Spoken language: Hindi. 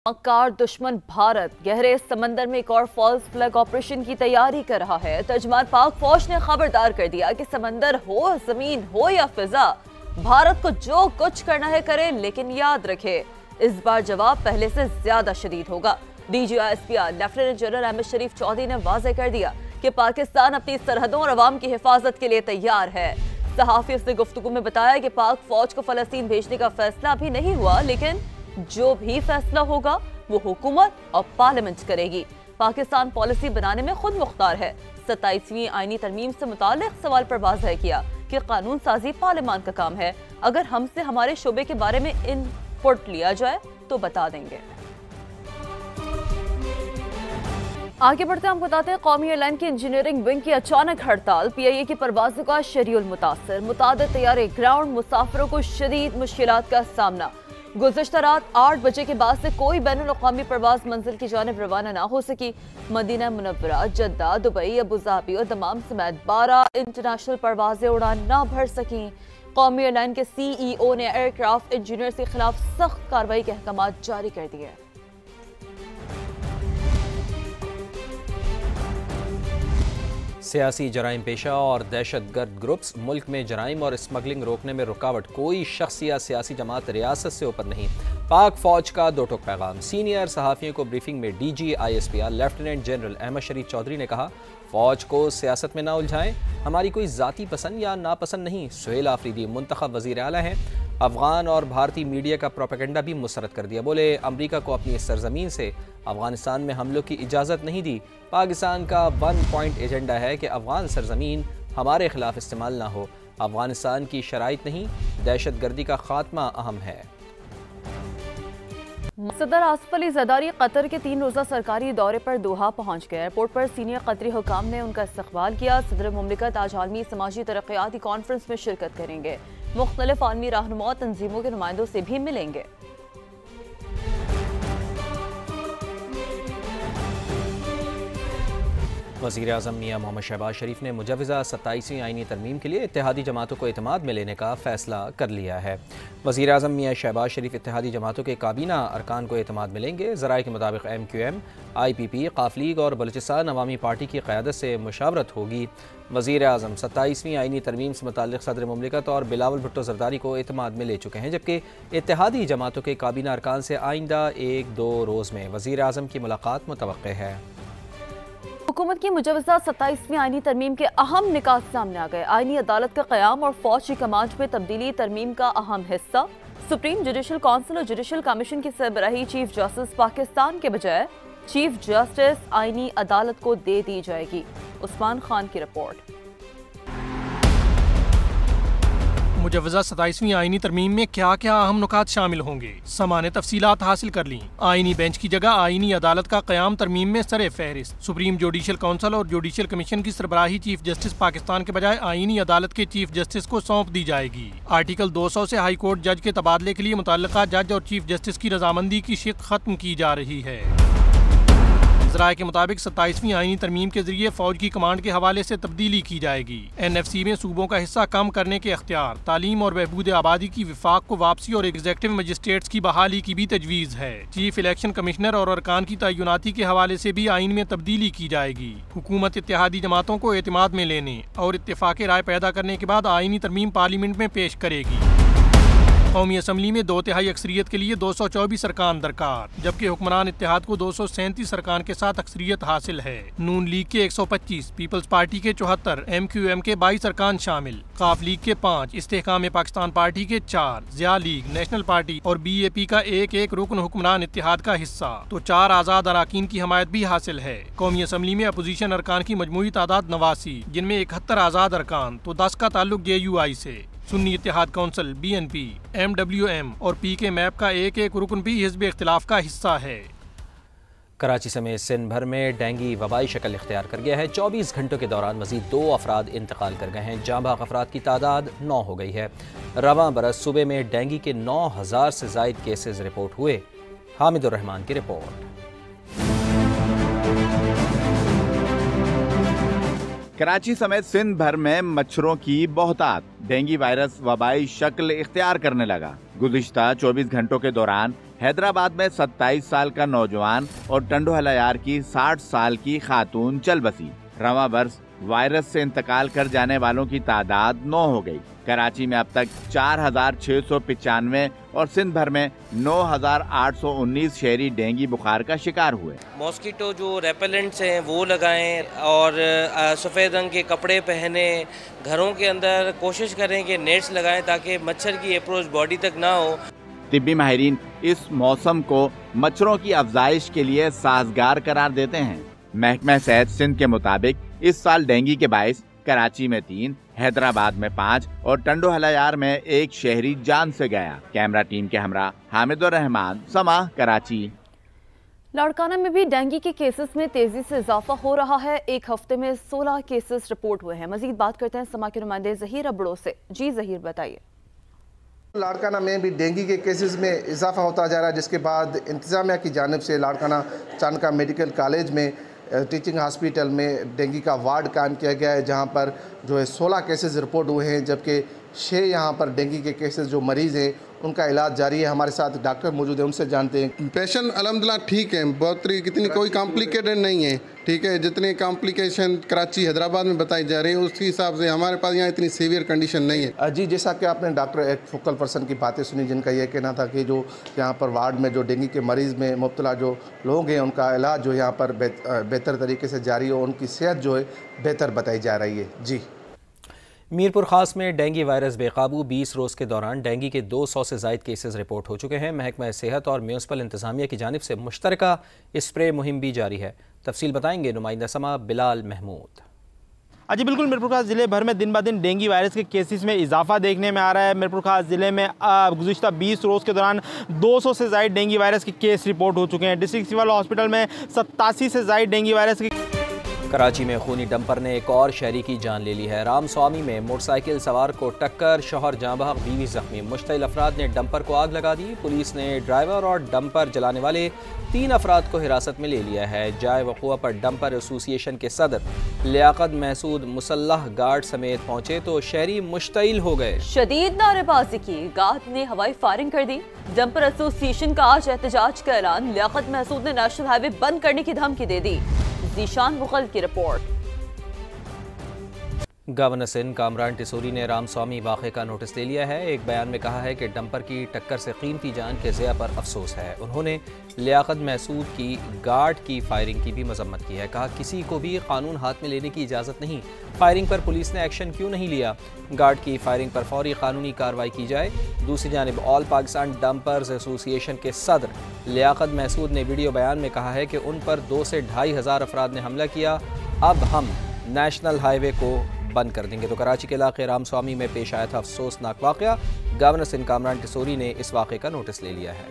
मक्कार दुश्मन भारत गहरे समंदर में एक और फॉल्स फ्लैग ऑपरेशन की तैयारी कर रहा है। तर्जमान पाक फौज ने खबरदार कर दिया कि समंदर हो, जमीन हो या फिजा, भारत को जो कुछ करना है करे, लेकिन याद रखे इस बार जवाब पहले से ज्यादा शदीद होगा। DGISPR लेफ्टिनेंट जनरल अहमद शरीफ चौधरी ने वाज़ेह कर दिया कि पाकिस्तान अपनी सरहदों और अवाम की हिफाजत के लिए तैयार है। सहाफियों से गुफ्तगू में बताया कि पाक फौज को फलस्तीन भेजने का फैसला अभी नहीं हुआ, लेकिन जो भी फैसला होगा वो हुकूमत और पार्लियामेंट करेगी। पाकिस्तान पॉलिसी बनाने में खुद मुख्तार है। 27वीं आईनी तरमीम से मुताल्लिक सवाल पर वाज़ेह किया कि कानून साजी पार्लियामान का काम है। अगर हमसे हमारे शोबे के बारे में इनपुट लिया जाए तो बता देंगे। आगे बढ़ते हम बताते हैं, कौमी एयरलाइन की इंजीनियरिंग विंग की अचानक हड़ताल, PIA की परवाज़ों का शेड्यूल मुतासर, मुतादिद तैयारे ग्राउंड, मुसाफिरों को शदीद मुश्किलात का सामना। गुज़श्ता रात 8 बजे के बाद से कोई बैनुल-अक़वामी परवाज़ मंजिल की जानिब रवाना ना हो सकी। Medina Munawwara, Jeddah, Dubai, Abu Dhabi और दमाम समेत 12 इंटरनेशनल परवाज़ें उड़ान ना भर सकी। कौमी एयरलाइन के CEO ने एयरक्राफ्ट इंजीनियर के खिलाफ सख्त कार्रवाई के अहकाम जारी कर दिए। सियासी जराइम पेशा और दहशतगर्द ग्रुप्स मुल्क में जराइम और स्मगलिंग रोकने में रुकावट, कोई शख्स या सियासी जमात रियासत से ऊपर नहीं। पाक फौज का दो टुक पैगाम। सीनियर सहाफ़ियों को ब्रीफिंग में DGISPR लेफ्टिनेंट जनरल अहमद शरीफ चौधरी ने कहा, फौज को सियासत में ना उलझाएं, हमारी कोई ज़ाती पसंद या नापसंद नहीं। सुहेल आफरीदी मुंतखब वज़ीर आला हैं। अफगान और भारतीय मीडिया का प्रोपेगेंडा भी मुस्तरद कर दिया। बोले, अमरीका को अपनी सरजमीन से अफगानिस्तान में हमलों की इजाज़त नहीं दी। पाकिस्तान का 1 पॉइंट एजेंडा है कि अफगान सरजमीन हमारे खिलाफ इस्तेमाल ना हो। अफगानिस्तान की शराइत नहीं, दहशतगर्दी का खात्मा अहम है। सदर आसिफ अली ज़रदारी कतर के 3 रोज़ा सरकारी दौरे पर दोहा पहुँच गए। एयरपोर्ट पर सीनियर कतरी हुकाम ने उनका इस्तकबाल किया। सदर मुमलिकत आज आलमी समाजी तरक्याती कॉन्फ्रेंस में शिरकत करेंगे। मुख्तलिफ आलमी रहनुमा तंजीमों के नुमाइंदों से भी मिलेंगे। वज़ीर आज़म मियाँ मोहम्मद शहबाज शरीफ ने मुजव्वज़ा 27वीं आईनी तरमीम के लिए इत्तेहादी जमातों को एतमाद में लेने का फ़ैसला कर लिया है। वज़ीर आज़म मियाँ शहबाज शरीफ इत्तेहादी जमातों के काबीना अरकान को एतमाद में लेंगे। ज़राए के मुताबिक MQM, IPP, क़ाफ लीग और बलूचिस्तान अवामी पार्टी की क़यादत से मुशावरत होगी। वज़ीर आज़म 27वीं आईनी तरमीम से मुताल्लिक़ सदर मुमलिकत और बिलावल भुट्टो ज़रदारी को एतमाद में ले चुके हैं, जबकि इत्तेहादी जमातों के काबीना अरकान से आइंदा 1-2 रोज़ में वज़ीर आज़म की मुलाकात मुतवक्के है। हुकूमत की मुजव्वज़ा 27वीं आईनी तरमीम के अहम निकात सामने आ गए। आईनी अदालत का क़याम और फौज की कमांड में तब्दीली तरमीम का अहम हिस्सा। सुप्रीम जुडिशल काउंसिल और जुडिशल कमीशन की सरबराही चीफ जस्टिस पाकिस्तान के बजाय चीफ जस्टिस आईनी अदालत को दे दी जाएगी। उस्मान खान की रिपोर्ट। मुजव्वज़ा 27वीं आईनी तरमीम में क्या क्या अहम नुकात शामिल होंगे, सामान्य तफसीलात हासिल कर लीं। आईनी बेंच की जगह आईनी अदालत का क़याम तरमीम में सरे फहरिस्त। सुप्रीम जुडिशल काउंसिल और जुडिशल कमीशन की सरबराही चीफ जस्टिस पाकिस्तान के बजाय आईनी अदालत के चीफ जस्टिस को सौंप दी जाएगी। आर्टिकल 200 से हाई कोर्ट जज के तबादले के लिए मुतल्लिका जज और चीफ जस्टिस की रजामंदी की शिक खत्म की जा रही है। ज़राए के मुताबिक 27वीं आईनी तरमीम के जरिए फौज की कमांड के हवाले से तब्दीली की जाएगी। NFC में सूबों का हिस्सा कम करने के अख्तियार, तालीम और बहबूद आबादी की विफाक को वापसी और एग्जेक्टिव मजिस्ट्रेट्स की बहाली की भी तजवीज़ है। चीफ इलेक्शन कमिश्नर और अरकान की तयनाती के हवाले से भी आइन में तब्दीली की जाएगी। हुकूमत इत्तेहादी जमातों को एतमाद में लेने और इत्तेफाक राय पैदा करने के बाद आईनी तरमीम पार्लियामेंट में पेश करेगी। कौमी असम्बली में 2/3 अक्सरियत के लिए 224 अरकान दरकार, जबकि हुक्मरान इत्तेहाद को 237 अरकान के साथ अक्सरियत हासिल है। नून लीग के 125, पीपल्स पार्टी के 74, MQM के 22 अरकान शामिल, क़ाफ लीग के 5, इस्तेहकाम पाकिस्तान पार्टी के 4, ज़िया लीग, नेशनल पार्टी और BAP का एक रुकन हुक्मरान इत्तेहाद का हिस्सा, तो 4 आज़ाद अराकीन की हमायत भी हासिल है। कौमी असम्बली में अपोजिशन अरकान की मजमूई तादाद 89, जिनमें 71 आज़ाद अरकान, तो 10 का ताल्लुक JUI से। सुन्नी इत्तेहाद काउंसिल, BNP, MWM और PK मैप का एक रुकन भी हिज़्ब इख्तिलाफ का हिस्सा है। कराची समेत सिंध भर में डेंगू वबाई शक्ल इख्तियार कर गया है। 24 घंटों के दौरान मजीद 2 अफराद इंतकाल कर गए हैं। जाँ भाग अफराद की तादाद 9 हो गई है। रवां बरस सूबे में डेंगू के 9000 से ज़ायद केसेस रिपोर्ट हुए। हामिदुर रहमान की रिपोर्ट। कराची समेत सिंध भर में मच्छरों की बहुतायत, डेंगू वायरस वबाई शक्ल इख्तियार करने लगा। गुज़िश्ता 24 घंटों के दौरान हैदराबाद में 27 साल का नौजवान और टंडोहलायार की 60 साल की खातून चल बसी। रवां बरस वायरस से इंतकाल कर जाने वालों की तादाद 9 हो गई। कराची में अब तक 4,695 और सिंध भर में 9,819 शहरी डेंगू बुखार का शिकार हुए। मॉस्किटो जो रेपेलेंट्स हैं वो लगाएं और सफ़ेद रंग के कपड़े पहने, घरों के अंदर कोशिश करें कि नेट्स लगाएं ताकि मच्छर की अप्रोच बॉडी तक ना हो। तिब्बी माहिरीन इस मौसम को मच्छरों की अफजाइश के लिए साजगार करार देते हैं। महकमा सेहत सिंध के मुताबिक इस साल डेंगू के बाइस कराची में 3, हैदराबाद में 5 और टंडोहलायार में 1 शहरी जान से गया। कैमरा टीम के हमरा हामिदुर रहमान, समा, कराची। लाड़काना में भी डेंगू के केसेस में तेजी से इजाफा हो रहा है। एक हफ्ते में 16 केसेस रिपोर्ट हुए हैं। मजीद बात करते हैं समा के नुमाइंदे जहीर अबड़ो से। जी जहीर, बताइए। लाड़काना में भी डेंगू के केसेस में इजाफा होता जा रहा है, जिसके बाद इंतजामिया की जानिब से लाड़काना चांदका मेडिकल कॉलेज में टीचिंग हॉस्पिटल में डेंगू का वार्ड कायम किया गया है, जहां पर जो है 16 केसेस रिपोर्ट हुए हैं, जबकि 6 यहां पर डेंगू के केसेस जो मरीज़ हैं उनका इलाज जारी है। हमारे साथ डॉक्टर मौजूद है, उनसे जानते हैं। पेशेंट अल्हम्दुलिल्लाह ठीक है, बहुत कितनी कोई कॉम्प्लिकेटेड नहीं है, ठीक है। जितने कॉम्प्लिकेशन कराची हैदराबाद में बताई जा रही है उसके हिसाब से हमारे पास यहाँ इतनी सीवियर कंडीशन नहीं है। जी, जैसा कि आपने डॉक्टर एक फोकल पर्सन की बातें सुनी, जिनका यह कहना था कि जो यहाँ पर वार्ड में जो डेंगू के मरीज़ में मुब्तला जो लोग हैं उनका इलाज जो यहाँ पर बेहतर तरीके से जारी हो, उनकी सेहत जो है बेहतर बताई जा रही है। जी। मीरपुर खास में डेंगू वायरस बेकाबू, 20 रोज़ के दौरान डेंगू के 200 से ज़ायद केसेस रिपोर्ट हो चुके हैं। महकमा सेहत और म्यूनसिपल इंतज़ामिया की जानिब से मुश्तरका स्प्रे मुहिम भी जारी है। तफसील बताएंगे नुमाइंदा समा बिलाल महमूद। जी बिल्कुल, मीरपुर खास ज़िले भर में दिन ब दिन डेंगू वायरस के केसेस में इजाफा देखने में आ रहा है। मीरपुर खास ज़िले में गुज़िश्ता 20 रोज़ के दौरान 200 से ज़ायद डेंगू वायरस के केस रिपोर्ट हो चुके हैं। डिस्ट्रिक्ट सिविल हॉस्पिटल में 87 से ज़ायद डेंगू वायरस के। कराची में खूनी डंपर ने एक और शहरी की जान ले ली है। रामस्वामी में मोटरसाइकिल सवार को टक्कर, शौहर जाँ बहक, बीवी जख्मी। मुश्तइल अफराद ने डंपर को आग लगा दी। पुलिस ने ड्राइवर और डंपर जलाने वाले 3 अफराद को हिरासत में ले लिया है। जाए वक़ुआ पर डंपर एसोसिएशन के सदर लियाकत महसूद मुसल्लह गार्ड समेत पहुंचे तो शहरी मुश्तइल हो गए। शदीद नारेबाजी की, गार्ड ने हवाई फायरिंग कर दी। डंपर एसोसिएशन का आज एहतजाज का ऐलान। लियाकत महसूद ने नेशनल हाईवे बंद करने की धमकी दे दी। जीशान मुगल की रिपोर्ट। गवर्नर सिंध कामरान टिसोरी ने रामस्वामी वाक़े का नोटिस ले लिया है। एक बयान में कहा है कि डंपर की टक्कर से कीमती जान के ज़िया पर अफसोस है। उन्होंने लियाकत महसूद की गार्ड की फायरिंग की भी मजम्मत की है। कहा किसी को भी कानून हाथ में लेने की इजाज़त नहीं। फायरिंग पर पुलिस ने एक्शन क्यों नहीं लिया? गार्ड की फायरिंग पर फौरी कानूनी कार्रवाई की जाए। दूसरी जानिब ऑल पाकिस्तान डंपर्स एसोसिएशन के सदर लियाकत महसूद ने वीडियो बयान में कहा है कि उन पर 2 से 2.5 हज़ार अफराद ने हमला किया। अब हम नेशनल हाईवे को बंद कर देंगे। तो कराची के इलाके रामस्वामी में पेश आया था अफसोसनाक वाक़या। गवर्नर सिंध कामरान टिसोरी ने इस वाक़े का नोटिस ले लिया है।